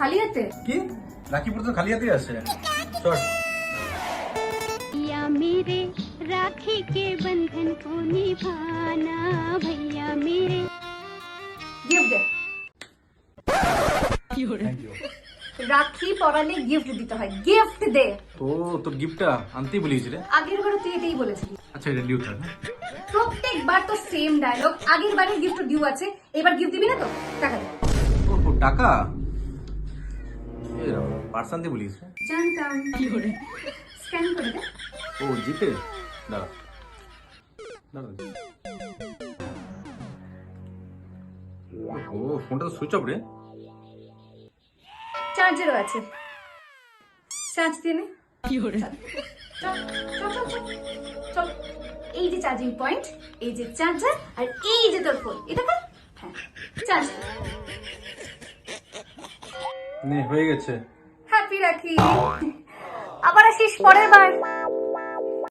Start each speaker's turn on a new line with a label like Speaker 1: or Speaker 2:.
Speaker 1: খালি হাতে?
Speaker 2: কি রাখি পড়তে খালি হাতে আসে? চল।
Speaker 3: भैया मेरे राखी के बंधन को निभाना भैया मेरे
Speaker 1: গিফট দে।
Speaker 2: Thank you.
Speaker 1: রাখি পরালে গিফট দিতে হয়, গিফট দে।
Speaker 2: তো তোর গিফটটা আনতেই বলিস রে।
Speaker 1: আগের বার তুই এটাই বলেছিলি।
Speaker 2: আচ্ছা এটা ডিউ থাক।
Speaker 1: প্রত্যেকবার তো সেম ডায়লগ। আগের বারের গিফট ডিউ আছে, এবার গিফট দিবি না তো? টাকা দে।
Speaker 2: ও টাকা পার্স আনতে বলিস রে।
Speaker 1: জানতাম। স্ক্যান করে দে।
Speaker 2: ও জিপে দাঁড়া দাঁড়া। ও ফোনটা তো সুইচ অফ রে।
Speaker 1: চার্জারও আছে, চার্জ দিয়ে নে। চল চল চল চল চল। এই যে চার্জিং পয়েন্ট, এই যে চার্জার, আর এই যে তোর ফোন। এটা কর। হ্যাঁ, চার্জ।
Speaker 2: নে হয়ে গেছে।
Speaker 1: হ্যাপি রাখি। আবার আসিস পরের বার।